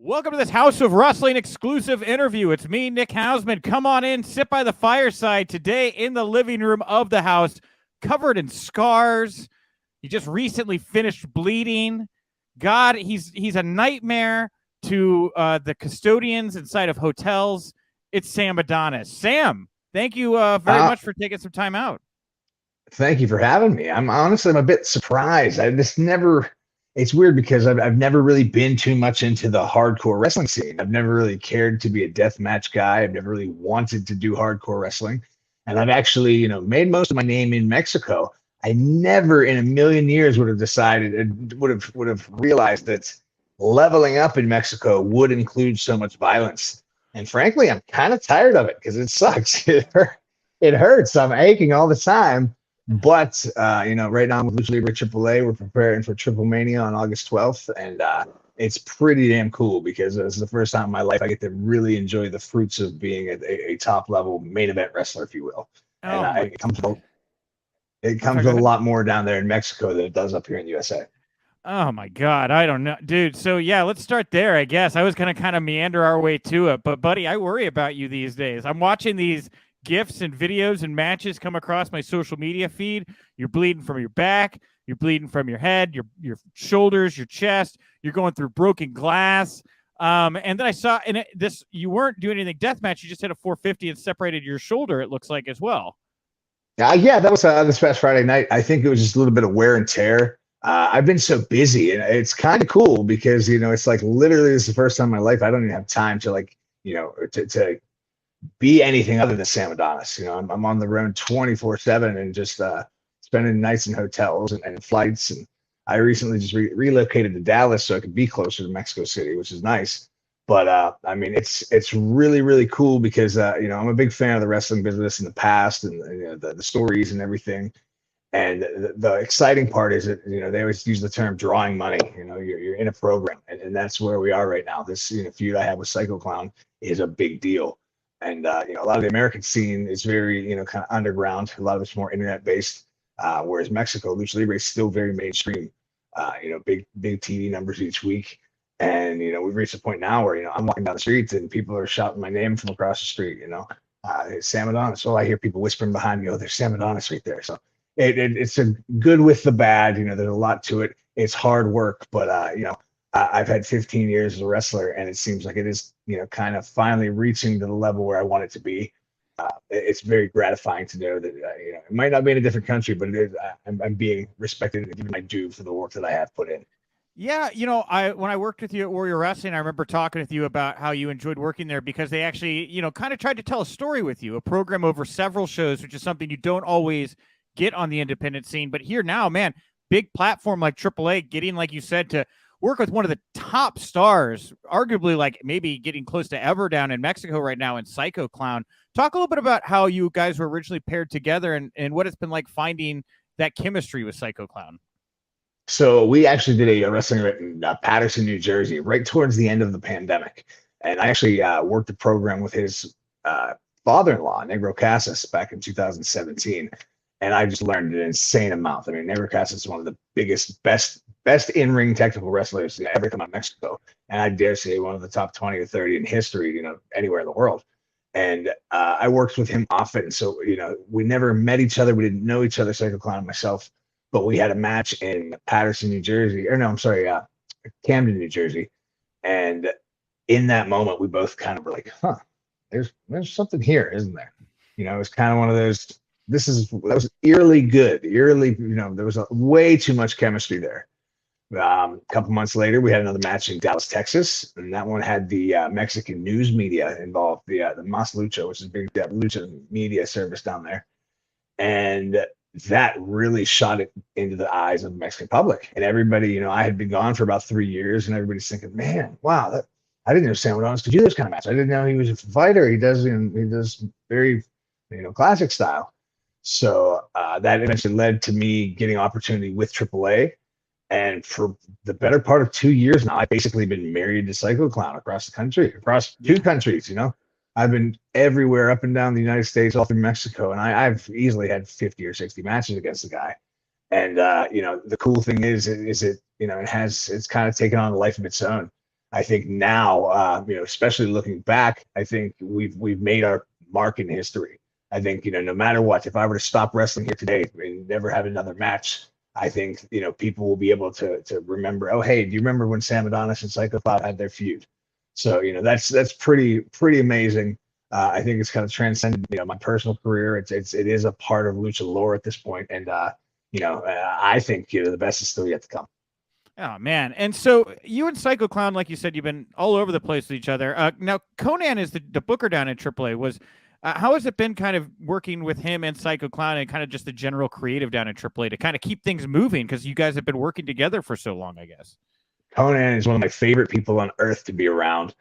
Welcome to this House of Wrestling exclusive interview. It's me, Nick Hausman. Come on in, sit by the fireside today in the living room of the house, covered in scars. He just recently finished bleeding. God, he's a nightmare to the custodians inside of hotels. It's Sam Adonis. Sam, thank you very much for taking some time out. Thank you for having me. I'm a bit surprised. It's weird because I've never really been too much into the hardcore wrestling scene. I've never really cared to be a death match guy. I've never really wanted to do hardcore wrestling. And I've actually, made most of my name in Mexico. I never in a million years would have decided, would have realized that leveling up in Mexico would include so much violence. And frankly, I'm kind of tired of it because it sucks. It hurts. I'm aching all the time. But, right now with Lucha Libre AAA, we're preparing for TripleMania on August 12th. And it's pretty damn cool because it's the first time in my life I get to really enjoy the fruits of being a top-level main event wrestler, if you will. And it comes with a lot more down there in Mexico than it does up here in the USA. Oh, my God. I don't know. Dude, so, yeah, let's start there, I guess. I was going to kind of meander our way to it. But, buddy, I worry about you these days. I'm watching these GIFs and videos and matches come across my social media feed. You're bleeding from your back. You're bleeding from your head, your shoulders, your chest. You're going through broken glass. And then I saw you weren't doing anything deathmatch. You just hit a 450 and separated your shoulder, it looks like, as well. Yeah, that was this past Friday night. I think it was just a little bit of wear and tear. I've been so busy, and it's kind of cool because, it's like literally this is the first time in my life I don't even have time to to be anything other than Sam Adonis. I'm on the road 24/7 and just spending nights in hotels and flights. And I recently just relocated to Dallas so I could be closer to Mexico City, which is nice. But it's really, really cool because I'm a big fan of the wrestling business in the past and the stories and everything. And the exciting part is that they always use the term drawing money. You're in a program, and that's where we are right now. This feud I have with Psycho Clown is a big deal. And, a lot of the American scene is very, kind of underground. A lot of it's more internet based, whereas Mexico, Lucha Libre is still very mainstream, big TV numbers each week. And, we've reached a point now where, I'm walking down the streets and people are shouting my name from across the street, Sam Adonis. Well, I hear people whispering behind me, oh, there's Sam Adonis right there. So it's a good with the bad, there's a lot to it. It's hard work, but, I've had 15 years as a wrestler, and it seems like it is, kind of finally reaching to the level where I want it to be. It's very gratifying to know that, it might not be in a different country, but it is. I'm being respected and given my due for the work that I have put in. Yeah, when I worked with you at Warrior Wrestling, I remember talking with you about how you enjoyed working there because they actually, kind of tried to tell a story with you, a program over several shows, which is something you don't always get on the independent scene. But here now, man, big platform like AAA, getting, like you said, to work with one of the top stars, arguably like maybe getting close to ever down in Mexico right now in Psycho Clown. Talk a little bit about how you guys were originally paired together and what it's been like finding that chemistry with Psycho Clown. So we actually did a wrestling in Paterson, New Jersey, right towards the end of the pandemic. And I actually worked a program with his father-in-law, Negro Casas, back in 2017. And I just learned an insane amount. I mean, Negro Casas is one of the biggest, best in-ring technical wrestlers ever come out of Mexico. And I dare say one of the top 20 or 30 in history, anywhere in the world. And I worked with him often. So, we never met each other. We didn't know each other, Psycho Clown and myself. But we had a match in Paterson, New Jersey. Camden, New Jersey. And in that moment, we both kind of were like, there's something here, isn't there? It was kind of one of those, that was eerily good. Eerily, there was way too much chemistry there. A couple months later, we had another match in Dallas, Texas, and that one had the Mexican news media involved, the Mas Lucha, which is a big lucha media service down there, and that really shot it into the eyes of the Mexican public. And everybody, I had been gone for about 3 years, and everybody's thinking, man, wow, I didn't know Sam Adonis could do this kind of match. I didn't know he was a fighter. He does very, classic style. So that eventually led to me getting opportunity with AAA. And for the better part of 2 years now, I've basically been married to Psycho Clown across the country, across two countries, I've been everywhere up and down the United States, all through Mexico. And I've easily had 50 or 60 matches against the guy. And, the cool thing is it, it's kind of taken on a life of its own. I think now, especially looking back, I think we've made our mark in history. I think, no matter what, if I were to stop wrestling here today and never have another match, I think, people will be able to remember, oh, hey, do you remember when Sam Adonis and Psycho 5 had their feud? So, that's pretty amazing. I think it's kind of transcended, my personal career. It is a part of lucha lore at this point, and I think the best is still yet to come. Oh man! And so you and Psycho Clown, like you said, you've been all over the place with each other. Now Konnan is the booker down at AAA. How has it been kind of working with him and Psycho Clown and kind of just the general creative down at AAA to kind of keep things moving, because you guys have been working together for so long, I guess. Konnan is one of my favorite people on earth to be around.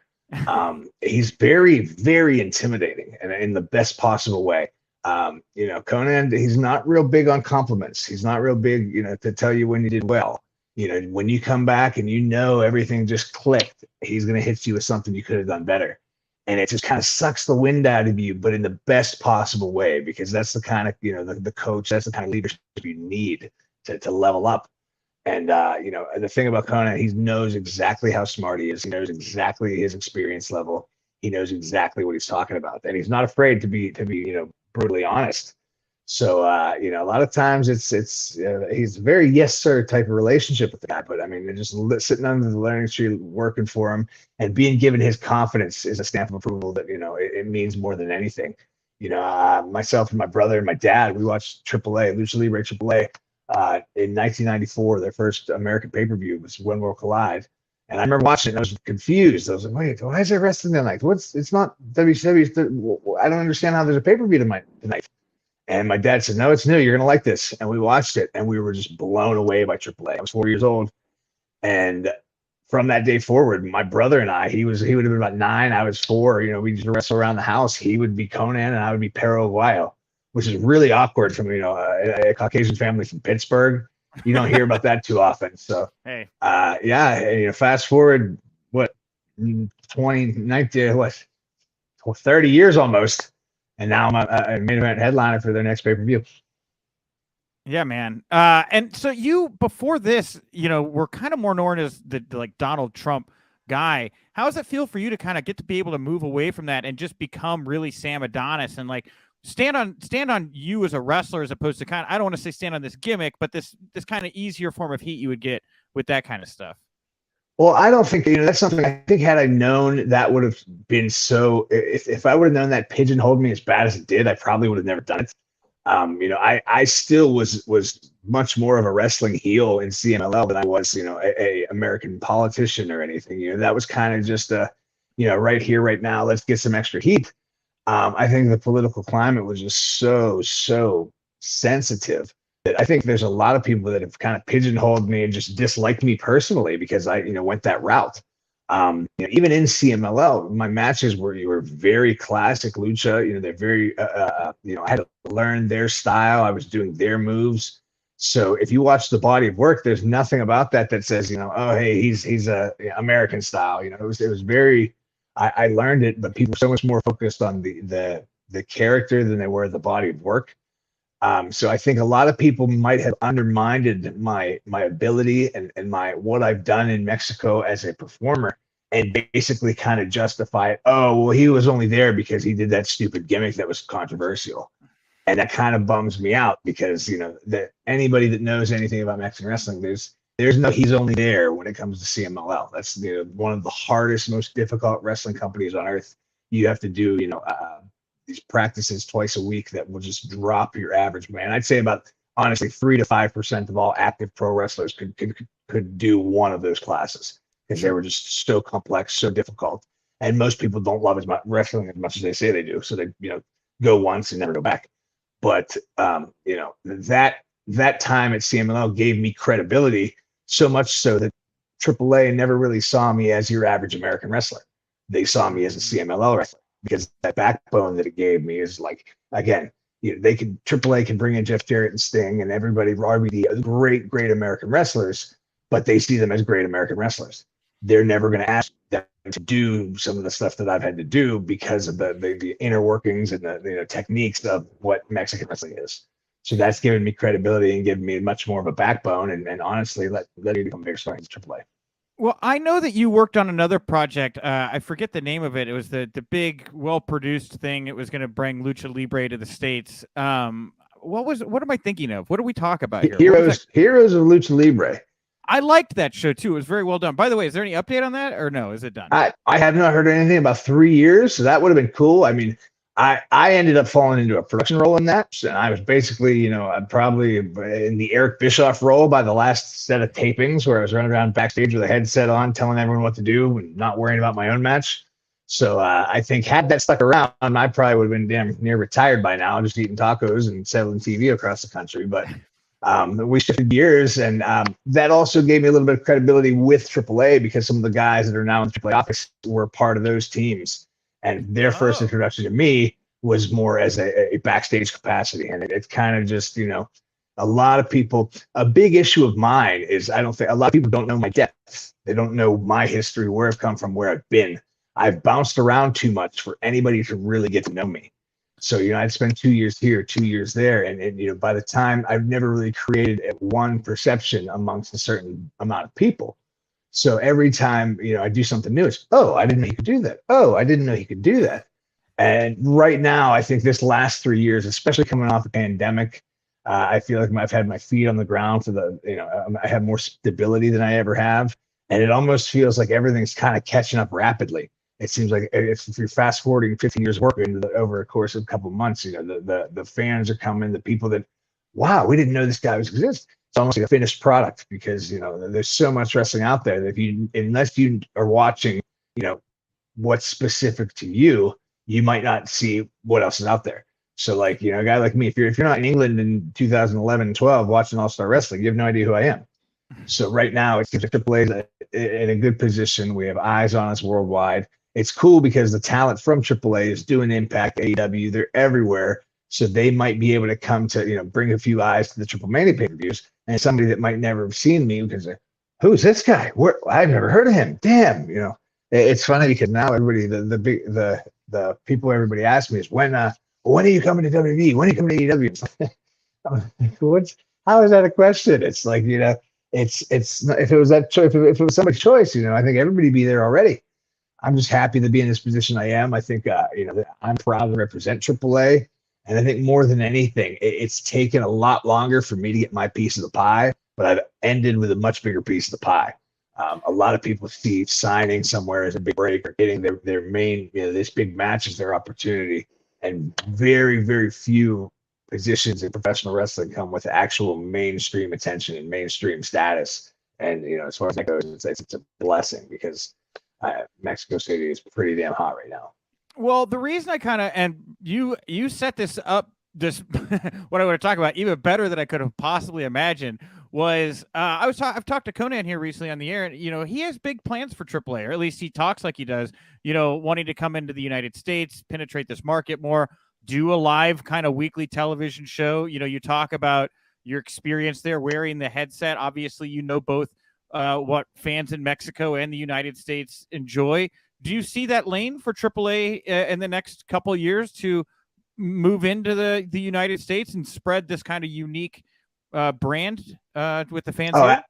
He's very, very intimidating, and in the best possible way. Konnan, he's not real big on compliments. He's not real big, to tell you when you did well. When you come back and everything just clicked, he's going to hit you with something you could have done better. And it just kind of sucks the wind out of you, but in the best possible way, because that's the kind of, the coach, that's the kind of leadership you need to level up. And, the thing about Konnan, he knows exactly how smart he is. He knows exactly his experience level. He knows exactly what he's talking about. And he's not afraid to be brutally honest. So, a lot of times it's he's a very yes sir type of relationship with the guy. But I mean, just sitting under the learning tree, working for him, and being given his confidence is a stamp of approval that it means more than anything. Myself and my brother and my dad, we watched AAA, Lucha Libre AAA, in 1994. Their first American pay-per-view was When World Collide. And I remember watching it and I was confused. I was like, wait, why is there wrestling tonight? It's not WCW. I don't understand how there's a pay-per-view tonight. And my dad said, no, it's new. You're going to like this. And we watched it, and we were just blown away by AAA. I was 4 years old. And from that day forward, my brother and I, he would have been about 9. I was 4. We just wrestle around the house. He would be Konnan, and I would be Perro Aguayo, which is really awkward from, a Caucasian family from Pittsburgh. You don't hear about that too often. So, hey, fast forward, 30 years almost. And now I'm a main event headliner for their next pay-per-view. Yeah, man. And so you, before this, were kind of more known as the like Donald Trump guy. How does it feel for you to kind of get to be able to move away from that and just become really Sam Adonis and like stand on you as a wrestler, as opposed to kind of, I don't want to say stand on this gimmick, but this kind of easier form of heat you would get with that kind of stuff? Well, I don't think, that's something I think had I known that would have been if I would have known that pigeonholed me as bad as it did, I probably would have never done it. I still was much more of a wrestling heel in CMLL than I was, a American politician or anything. That was kind of just right here, right now, let's get some extra heat. I think the political climate was just so sensitive. I think there's a lot of people that have kind of pigeonholed me and just disliked me personally because I, went that route. Even in CMLL, my matches were very classic lucha. They're very, I had to learn their style. I was doing their moves. So if you watch the body of work, there's nothing about that says, oh, hey, he's a American style. It was very. I learned it, but people were so much more focused on the character than they were the body of work. So I think a lot of people might have undermined my ability and what I've done in Mexico as a performer, and basically kind of justify it. Oh, well, he was only there because he did that stupid gimmick that was controversial. And that kind of bums me out because, that anybody that knows anything about Mexican wrestling, there's no he's only there when it comes to CMLL. That's one of the hardest, most difficult wrestling companies on earth. You have to do, these practices twice a week that will just drop your average man. I'd say about, honestly, 3 to 5% of all active pro wrestlers could do one of those classes because they were just so complex, so difficult. And most people don't love wrestling as much as they say they do. So they, go once and never go back. But, that time at CMLL gave me credibility, so much so that AAA never really saw me as your average American wrestler. They saw me as a CMLL wrestler. Because that backbone that it gave me is like, again, AAA can bring in Jeff Jarrett and Sting and everybody, RBD, great American wrestlers, but they see them as great American wrestlers. They're never going to ask them to do some of the stuff that I've had to do because of the inner workings and the techniques of what Mexican wrestling is. So that's given me credibility and given me much more of a backbone and honestly let me become a bigger star in AAA. Well, I know that you worked on another project. I forget the name of it. It was the big, well produced thing. It was going to bring Lucha Libre to the States. What am I thinking of? What do we talk about here? What was that? Heroes of Lucha Libre. I liked that show too. It was very well done. By the way, is there any update on that or no? Is it done? I have not heard anything about 3 years, so that would have been cool. I mean, I ended up falling into a production role in that. So I was basically, I'm probably in the Eric Bischoff role by the last set of tapings where I was running around backstage with a headset on, telling everyone what to do and not worrying about my own match. So I think had that stuck around, I probably would have been damn near retired by now, just eating tacos and selling TV across the country. But we shifted gears, and that also gave me a little bit of credibility with AAA because some of the guys that are now in the AAA office were part of those teams, and their first introduction to me was more as a backstage capacity. And it's kind of just, a lot of people, a big issue of mine is I don't think a lot of people don't know my depth. They don't know my history, where I've come from, where I've been. I've bounced around too much for anybody to really get to know me. So, I'd spend 2 years here, 2 years there. And by the time I've never really created one perception amongst a certain amount of people. So every time, I do something new, it's, oh, I didn't know you could do that. Oh, I didn't know you could do that. And right now, I think this last 3 years, especially coming off the pandemic, I feel like I've had my feet on the ground I have more stability than I ever have. And it almost feels like everything's kind of catching up rapidly. It seems like if you're fast forwarding 15 years of work over a course of a couple of months, the fans are coming, the people that, wow, we didn't know this guy was exist. It's almost like a finished product because, there's so much wrestling out there that unless you are watching, what's specific to you, you might not see what else is out there. So like, a guy like me, if you're not in England in 2011 and 12 watching All-Star Wrestling, you have no idea who I am. So right now, it's AAA in a good position. We have eyes on us worldwide. It's cool because the talent from AAA is doing Impact, AEW. They're everywhere. So they might be able to come to, bring a few eyes to the TripleMania pay-per-views. And somebody that might never have seen me because who's this guy? I've never heard of him. Damn, it's funny because now everybody, the people everybody asks me is when are you coming to WWE? When are you coming to AEW? How is that a question? It's like, it's not, if it was that choice, if it was somebody's choice, I think everybody be there already. I'm just happy to be in this position I am. I think, I'm proud to represent AAA. And I think more than anything, it's taken a lot longer for me to get my piece of the pie, but I've ended with a much bigger piece of the pie. A lot of people see signing somewhere as a big break or getting their main, this big match as their opportunity. And very, very few positions in professional wrestling come with actual mainstream attention and mainstream status. And, as far as that goes, it's a blessing because Mexico City is pretty damn hot right now. Well, the reason I kind of, and you set this up, this what I want to talk about even better than I could have possibly imagined was I've talked to Konnan here recently on the air, and he has big plans for AAA, or at least he talks like he does. Wanting to come into the United States, penetrate this market more, do a live kind of weekly television show. You talk about your experience there, wearing the headset. Obviously, both what fans in Mexico and the United States enjoy. Do you see that lane for AAA in the next couple of years to move into the United States and spread this kind of unique brand with the fans here?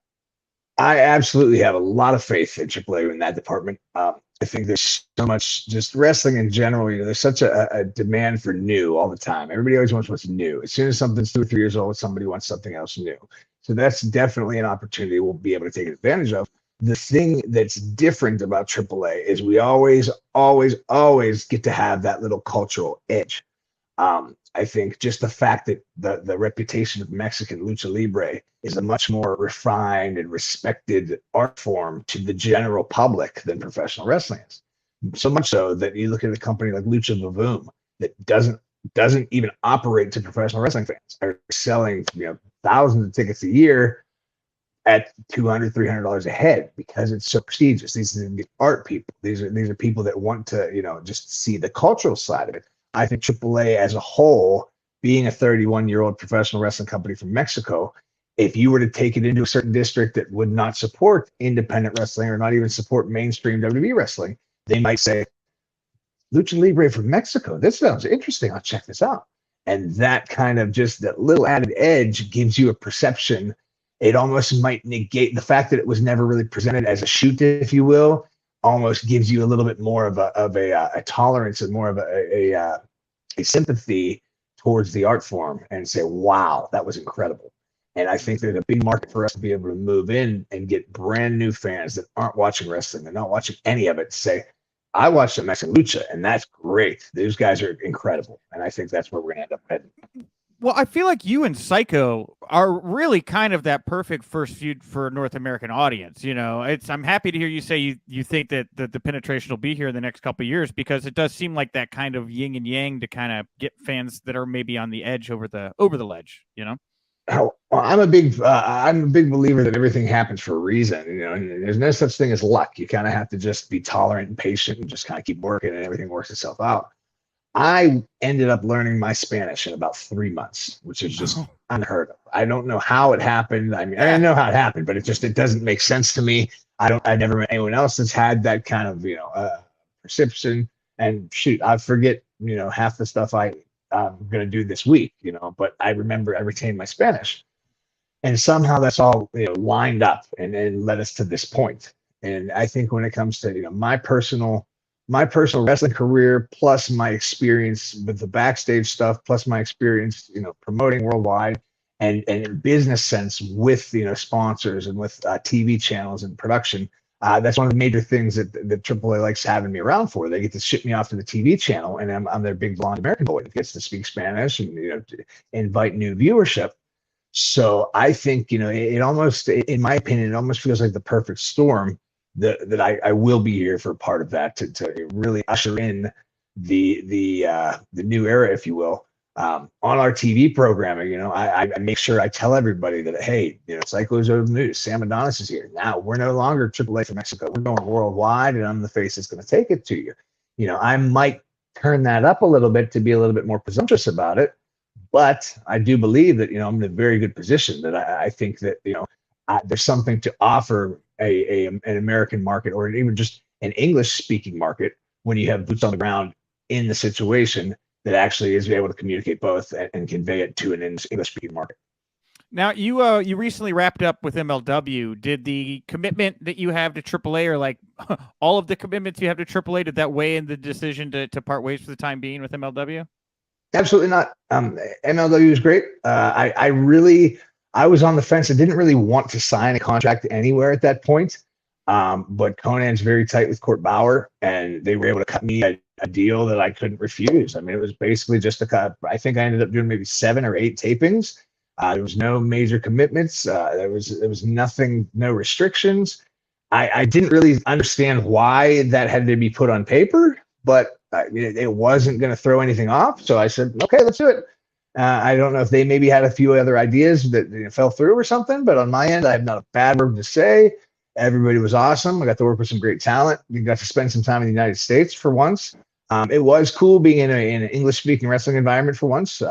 I absolutely have a lot of faith in AAA in that department. I think there's so much just wrestling in general. There's such a demand for new all the time. Everybody always wants what's new. As soon as something's 2 or 3 years old, somebody wants something else new. So that's definitely an opportunity we'll be able to take advantage of. The thing that's different about AAA is we always, always, always get to have that little cultural edge. I think just the fact that the reputation of Mexican lucha libre is a much more refined and respected art form to the general public than professional wrestling is. So much so that you look at a company like Lucha Vavoom that doesn't even operate to professional wrestling fans, are selling thousands of tickets a year at $200, $300 a head because it's so prestigious. These are the art people. These are people that want to just see the cultural side of it. I think AAA as a whole, being a 31-year-old professional wrestling company from Mexico, if you were to take it into a certain district that would not support independent wrestling or not even support mainstream WWE wrestling, they might say, Lucha Libre from Mexico, this sounds interesting. I'll check this out. And that kind of just that little added edge gives you a perception it almost might negate the fact that it was never really presented as a shoot, if you will. Almost gives you a little bit more of a tolerance and more of a sympathy towards the art form, and say, wow, that was incredible. And I think there's a big market for us to be able to move in and get brand new fans that aren't watching wrestling, they're not watching any of it, to say, I watched some Mexican Lucha, and that's great. Those guys are incredible. And I think that's where we're going to end up heading. Well, I feel like you and Psycho are really kind of that perfect first feud for a North American audience. You know, I'm happy to hear you say you think that the penetration will be here in the next couple of years, because it does seem like that kind of yin and yang to kind of get fans that are maybe on the edge over the ledge, you know? Oh, well, I'm a big believer that everything happens for a reason, you know, and there's no such thing as luck. You kind of have to just be tolerant and patient and just kind of keep working, and everything works itself out. I ended up learning my Spanish in about 3 months, which is just unheard of. I don't know how it happened. I mean, I know how it happened, but it doesn't make sense to me. I never met anyone else that's had that kind of, perception. And shoot, I forget, half the stuff I'm going to do this week, but I remember I retained my Spanish. And somehow that's all, lined up and led us to this point. And I think when it comes to, my personal wrestling career, plus my experience with the backstage stuff, plus my experience, promoting worldwide, and in business sense with, sponsors and with TV channels and production. That's one of the major things that AAA likes having me around for. They get to ship me off to the TV channel, and I'm their big blonde American boy that gets to speak Spanish and, to invite new viewership. So I think, it almost, in my opinion, it almost feels like the perfect storm that I will be here for part of that to really usher in the new era, if you will, on our TV programming. I make sure I tell everybody that, hey, Psycho's over the news. Sam Adonis is here. Now we're no longer AAA for Mexico. We're going worldwide, and I'm the face that's going to take it to you. I might turn that up a little bit to be a little bit more presumptuous about it, but I do believe that I'm in a very good position. That I think that there's something to offer an American market, or even just an English speaking market, when you have boots on the ground in the situation that actually is able to communicate both and convey it to an English speaking market. Now, you recently wrapped up with MLW. Did the commitment that you have to AAA, or like all of the commitments you have to AAA, did that weigh in the decision to part ways for the time being with MLW? Absolutely not. MLW is great. I was on the fence. I didn't really want to sign a contract anywhere at that point. But Konnan's very tight with Court Bauer, and they were able to cut me a deal that I couldn't refuse. I mean, it was basically just a cut. I think I ended up doing maybe 7 or 8 tapings. There was no major commitments. There was nothing, no restrictions. I didn't really understand why that had to be put on paper, but it wasn't going to throw anything off. So I said, okay, let's do it. I don't know if they maybe had a few other ideas that fell through or something, but on my end, I have not a bad word to say. Everybody was awesome. I got to work with some great talent. We got to spend some time in the United States for once. It was cool being in an English-speaking wrestling environment for once.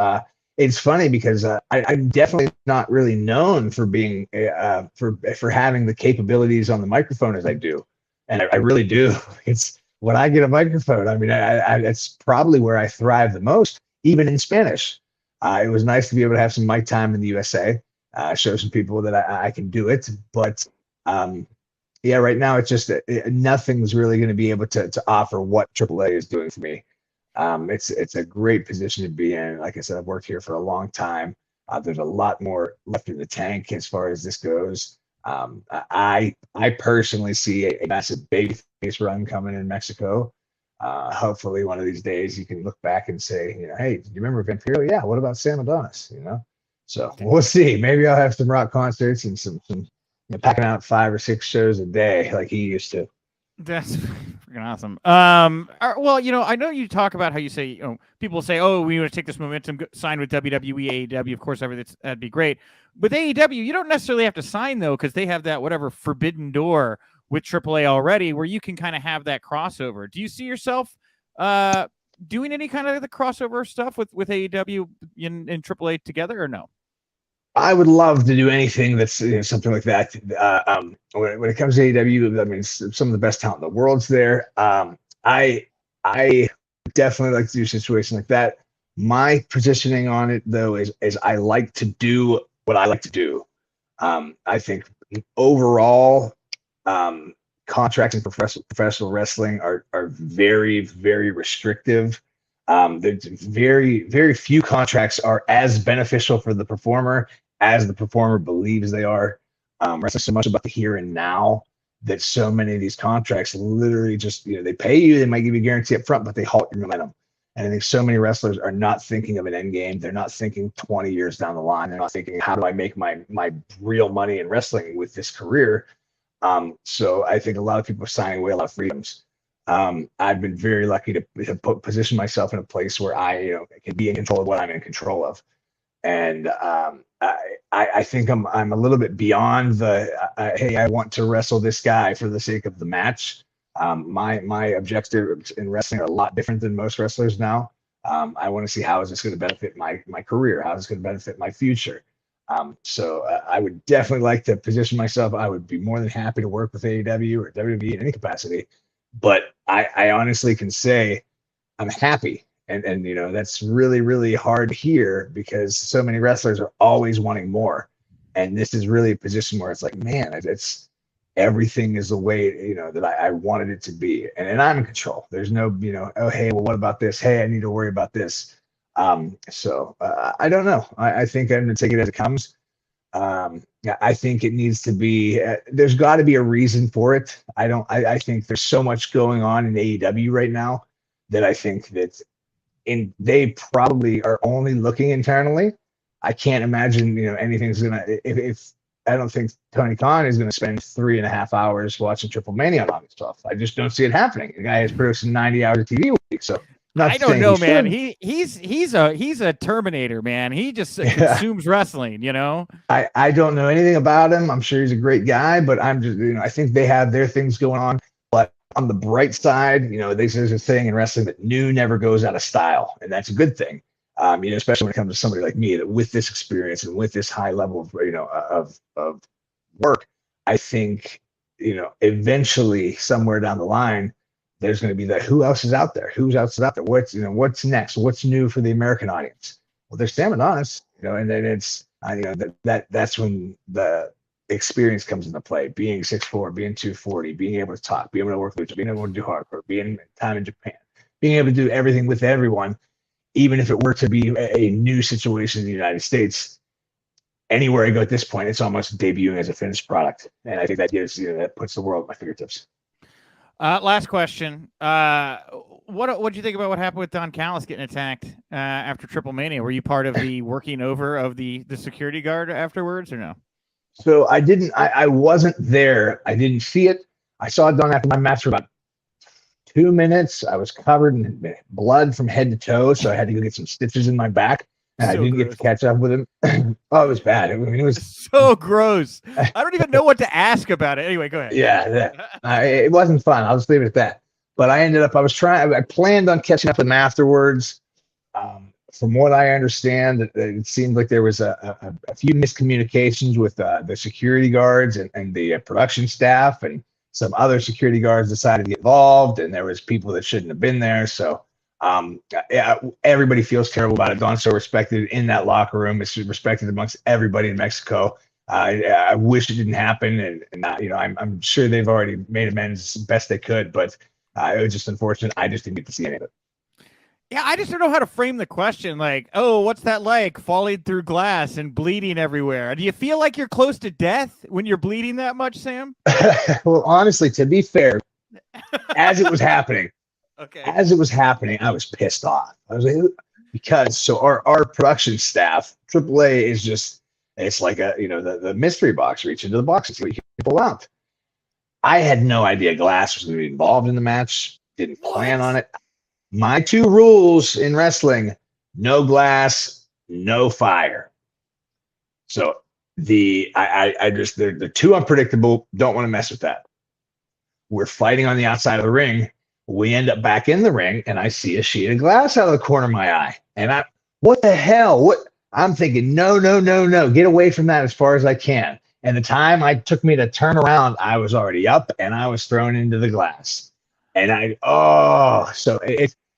It's funny because I'm definitely not really known for being for having the capabilities on the microphone as I do, and I really do. It's when I get a microphone. I mean, it's probably where I thrive the most, even in Spanish. It was nice to be able to have some mic time in the USA, show some people that I can do it. But yeah, right now it's just nothing's really going to be able to offer what AAA is doing for me. It's a great position to be in. Like I said, I've worked here for a long time. There's a lot more left in the tank as far as this goes. I personally see a massive babyface run coming in Mexico. Hopefully one of these days you can look back and say, hey, do you remember Vampiro? Yeah, what about Sam Adonis? So we'll see. Maybe I'll have some rock concerts and some packing out 5 or 6 shows a day like he used to. That's freaking awesome. Well, I know you talk about how you say, people say, oh, we want to take this momentum, sign with WWE, AEW. Of course, that'd be great. With AEW, you don't necessarily have to sign, though, because they have that whatever forbidden door with AAA already, where you can kind of have that crossover. Do you see yourself doing any kind of the crossover stuff with AEW in AAA together, or no? I would love to do anything that's something like that. When it comes to AEW, I mean, some of the best talent in the world's there. I definitely like to do a situation like that. My positioning on it, though, is I like to do what I like to do. I think overall, contracts in professional wrestling are very, very restrictive. There's very few contracts are as beneficial for the performer as the performer believes they are. Wrestling so much about the here and now that so many of these contracts literally just, they pay you, they might give you a guarantee up front, but they halt your momentum. And I think so many wrestlers are not thinking of an end game. They're not thinking 20 years down the line. They're not thinking, how do I make my real money in wrestling with this career? So I think a lot of people are signing away a lot of freedoms. I've been very lucky to position myself in a place where I can be in control of what I'm in control of. And I think I'm a little bit beyond the hey, I want to wrestle this guy for the sake of the match. My objectives in wrestling are a lot different than most wrestlers now. I want to see how is this going to benefit my career? How is this going to benefit my future? So I would definitely like to position myself. I would be more than happy to work with AEW or WWE in any capacity. But I honestly can say I'm happy. And that's really, really hard here because so many wrestlers are always wanting more. And this is really a position where it's like, man, it's everything is the way, that I wanted it to be. And I'm in control. There's no, oh, hey, well, what about this? Hey, I need to worry about this. So I don't know. I think I'm going to take it as it comes. I think it needs to be, there's got to be a reason for it. I think there's so much going on in AEW right now that I think that they probably are only looking internally. I can't imagine, anything's going to, if I don't think Tony Khan is going to spend 3.5 hours watching TripleMania on August 12th. I just don't see it happening. The guy is producing 90 hours of TV a week. So I don't know, man. He's a Terminator, man. He just consumes wrestling, I don't know anything about him. I'm sure he's a great guy, but I'm just, I think they have their things going on. But on the bright side, there's a saying in wrestling that new never goes out of style, and that's a good thing. Especially when it comes to somebody like me that with this experience and with this high level of, of work, I think, eventually somewhere down the line, there's going to be that who else is out there? Who's else is out there? What's next? What's new for the American audience? Well, there's Sam Adonis, and then it's, that's when the experience comes into play. Being 6'4", being 240, being able to talk, being able to work with, being able to do hardcore, being time in Japan, being able to do everything with everyone, even if it were to be a new situation in the United States. Anywhere I go at this point, it's almost debuting as a finished product, and I think that gives that puts the world at my fingertips. Last question. What do you think about what happened with Don Callis getting attacked after TripleMania? Were you part of the working over of the security guard afterwards or no? So I wasn't there. I didn't see it. I saw it done after my match for about 2 minutes. I was covered in blood from head to toe, so I had to go get some stitches in my back. And I didn't get to catch up with him. Oh, it was bad. I mean, it was so gross. I don't even know what to ask about it. Anyway, go ahead. Yeah, it wasn't fun. I'll just leave it at that. But I ended up, I planned on catching up with him afterwards. From what I understand, it seemed like there was a few miscommunications with the security guards and the production staff, and some other security guards decided to get involved, and there was people that shouldn't have been there. So everybody feels terrible about it. Don's so respected in that locker room. It's respected amongst everybody in Mexico. I wish it didn't happen, and I'm sure they've already made amends best they could, but it was just unfortunate. I just didn't get to see any of it. Yeah, I just don't know how to frame the question. Like, oh, what's that like, falling through glass and bleeding everywhere? Do you feel like you're close to death when you're bleeding that much, Sam? Well, honestly, to be fair, as it was happening, I was pissed off. I was like, because our production staff, AAA is just, it's like the mystery box. Reach into the box and see what you can pull out. I had no idea glass was going to be involved in the match. Didn't plan on it. My 2 rules in wrestling: no glass, no fire. So they're too unpredictable. Don't want to mess with that. We're fighting on the outside of the ring. We end up back in the ring, and I see a sheet of glass out of the corner of my eye. And what the hell? What? I'm thinking, no, get away from that as far as I can. And the time it took me to turn around, I was already up and I was thrown into the glass. And so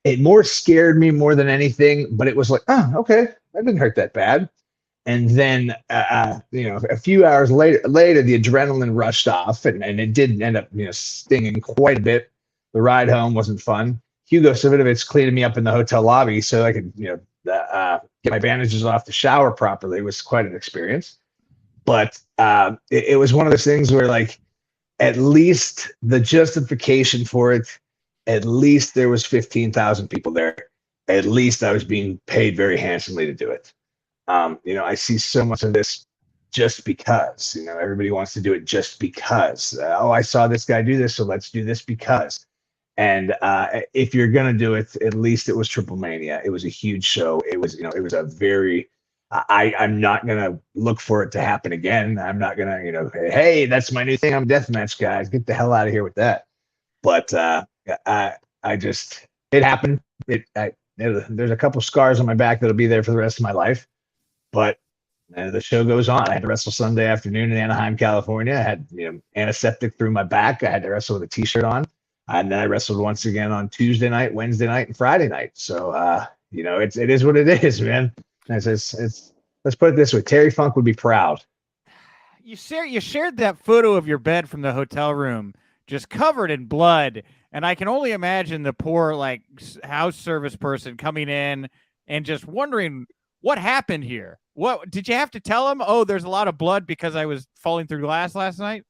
it more scared me more than anything, but it was like, oh, okay, that didn't hurt that bad. And then, a few hours later, the adrenaline rushed off, and it did end up, stinging quite a bit. The ride home wasn't fun. Hugo Savinovich cleaning me up in the hotel lobby so I could, get my bandages off to shower properly. It was quite an experience. But it was one of those things where, like, at least the justification for it, at least there was 15,000 people there. At least I was being paid very handsomely to do it. I see so much of this just because, everybody wants to do it just because. I saw this guy do this, so let's do this because. And if you're going to do it, at least it was TripleMania. It was a huge show. It was, it was a very, I'm not going to look for it to happen again. I'm not going to, hey, that's my new thing. I'm a deathmatch guy. Get the hell out of here with that. But it happened. There's a couple scars on my back that'll be there for the rest of my life. But the show goes on. I had to wrestle Sunday afternoon in Anaheim, California. I had antiseptic through my back. I had to wrestle with a T-shirt on, and then I wrestled once again on Tuesday night, Wednesday night, and Friday night. So it is what it is, man. It's let's put it this way: Terry Funk would be proud. You shared that photo of your bed from the hotel room, just covered in blood, and I can only imagine the poor house service person coming in and just wondering what happened here. What did you have to tell him? Oh, there's a lot of blood because I was falling through glass last night.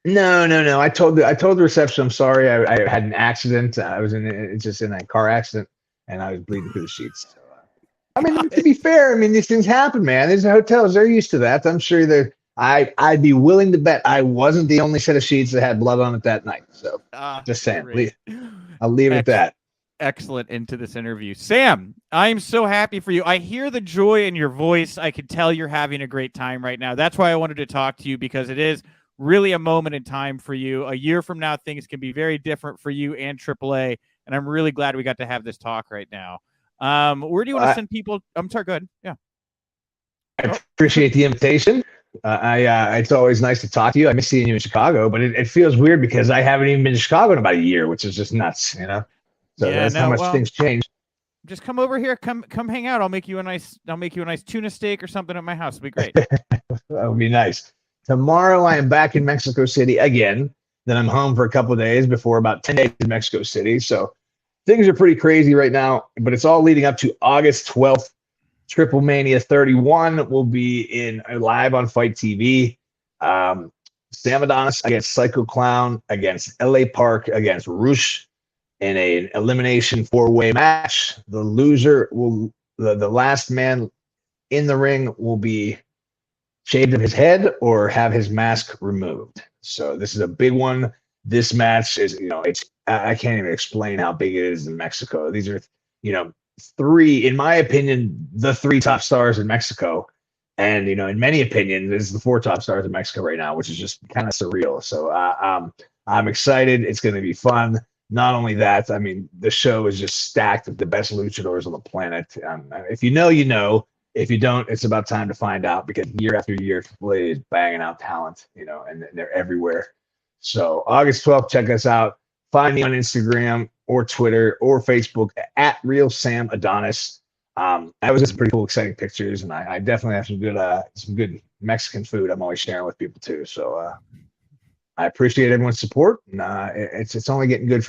No. I told the reception I'm sorry. I had an accident. I was in a car accident, and I was bleeding through the sheets. So, to be fair, these things happen, man. These hotels, they're used to that. I'm sure I'd be willing to bet I wasn't the only set of sheets that had blood on it that night. So just saying, I'll leave it at that. Excellent into this interview. Sam, I'm so happy for you. I hear the joy in your voice. I can tell you're having a great time right now. That's why I wanted to talk to you, because it is really a moment in time for you. A year from now, things can be very different for you and AAA, and I'm really glad we got to have this talk right now. Where do you want to send people? I'm sorry, go ahead. Yeah. I appreciate the invitation. It's always nice to talk to you. I miss seeing you in Chicago, but it feels weird because I haven't even been to Chicago in about a year, which is just nuts, So that's how much things change. Just come over here. Come hang out. I'll make you a nice tuna steak or something at my house. It'll be great. That would be nice. Tomorrow I am back in Mexico City again. Then I'm home for a couple of days before about 10 days in Mexico City. So things are pretty crazy right now, but it's all leading up to August 12th. TripleMania 31 will be live on Fight TV. Sam Adonis against Psycho Clown, against LA Park, against Roosh in an elimination 4-way match. The loser the last man in the ring will be shaved of his head or have his mask removed. So this is a big one. This match is, I can't even explain how big it is in Mexico. These are, three, in my opinion, the three top stars in Mexico. And, in many opinions, this is the 4 top stars in Mexico right now, which is just kind of surreal. So I'm excited. It's going to be fun. Not only that, the show is just stacked with the best luchadors on the planet. If you know, you know. If you don't, it's about time to find out, because year after year, AAA is banging out talent, and they're everywhere. So August 12th, check us out. Find me on Instagram or Twitter or Facebook at Real Sam Adonis. That was just pretty cool, exciting pictures, and I definitely have some good Mexican food I'm always sharing with people too. So I appreciate everyone's support, and it's only getting good for